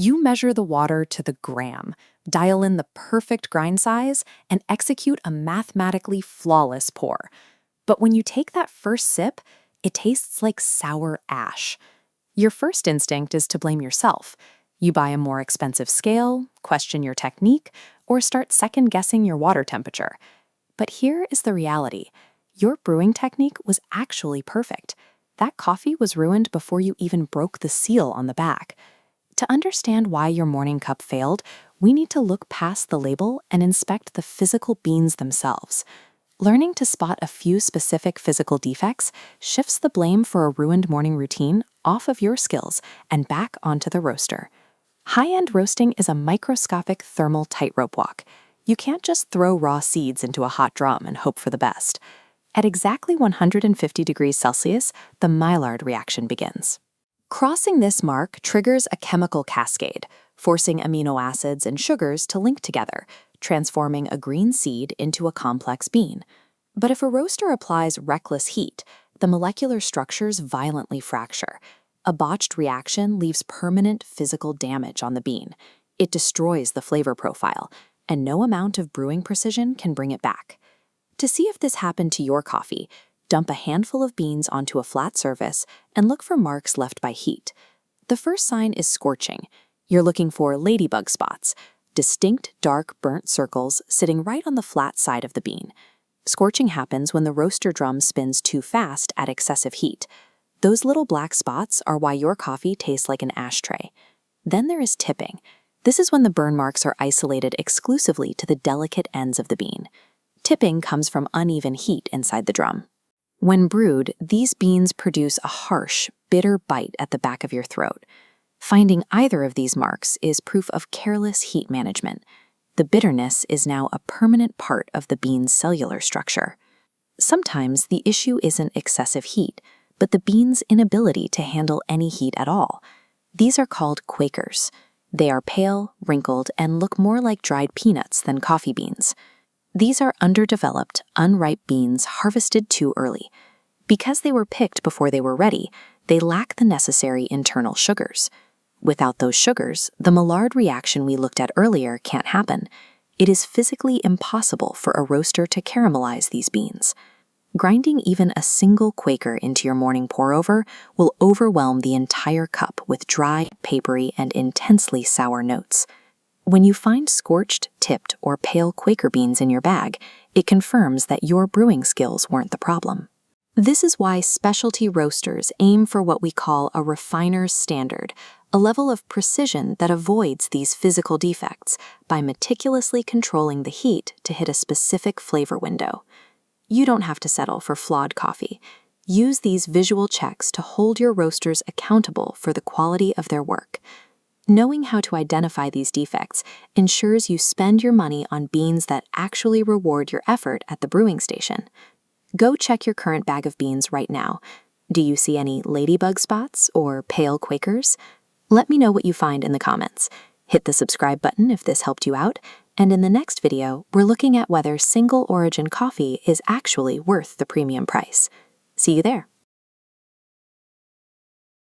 You measure the water to the gram, dial in the perfect grind size, and execute a mathematically flawless pour. But when you take that first sip, it tastes like sour ash. Your first instinct is to blame yourself. You buy a more expensive scale, question your technique, or start second-guessing your water temperature. But here is the reality. Your brewing technique was actually perfect. That coffee was ruined before you even broke the seal on the back. To understand why your morning cup failed, we need to look past the label and inspect the physical beans themselves. Learning to spot a few specific physical defects shifts the blame for a ruined morning routine off of your skills and back onto the roaster. High-end roasting is a microscopic thermal tightrope walk. You can't just throw raw seeds into a hot drum and hope for the best. At exactly 150 degrees Celsius, the Maillard reaction begins. Crossing this mark triggers a chemical cascade, forcing amino acids and sugars to link together, transforming a green seed into a complex bean. But if a roaster applies reckless heat, the molecular structures violently fracture. A botched reaction leaves permanent physical damage on the bean. It destroys the flavor profile, and no amount of brewing precision can bring it back. To see if this happened to your coffee, dump a handful of beans onto a flat surface and look for marks left by heat. The first sign is scorching. You're looking for ladybug spots, distinct dark burnt circles sitting right on the flat side of the bean. Scorching happens when the roaster drum spins too fast at excessive heat. Those little black spots are why your coffee tastes like an ashtray. Then there is tipping. This is when the burn marks are isolated exclusively to the delicate ends of the bean. Tipping comes from uneven heat inside the drum. When brewed, these beans produce a harsh, bitter bite at the back of your throat. Finding either of these marks is proof of careless heat management. The bitterness is now a permanent part of the bean's cellular structure. Sometimes the issue isn't excessive heat, but the bean's inability to handle any heat at all. These are called Quakers. They are pale, wrinkled, and look more like dried peanuts than coffee beans. These are underdeveloped, unripe beans harvested too early. Because they were picked before they were ready, they lack the necessary internal sugars. Without those sugars, the Maillard reaction we looked at earlier can't happen. It is physically impossible for a roaster to caramelize these beans. Grinding even a single Quaker into your morning pour-over will overwhelm the entire cup with dry, papery, and intensely sour notes. When you find scorched, tipped, or pale Quaker beans in your bag, it confirms that your brewing skills weren't the problem. This is why specialty roasters aim for what we call a refiner's standard, a level of precision that avoids these physical defects by meticulously controlling the heat to hit a specific flavor window. You don't have to settle for flawed coffee. Use these visual checks to hold your roasters accountable for the quality of their work. Knowing how to identify these defects ensures you spend your money on beans that actually reward your effort at the brewing station. Go check your current bag of beans right now. Do you see any ladybug spots or pale Quakers? Let me know what you find in the comments. Hit the subscribe button if this helped you out, and in the next video, we're looking at whether single origin coffee is actually worth the premium price. See you there.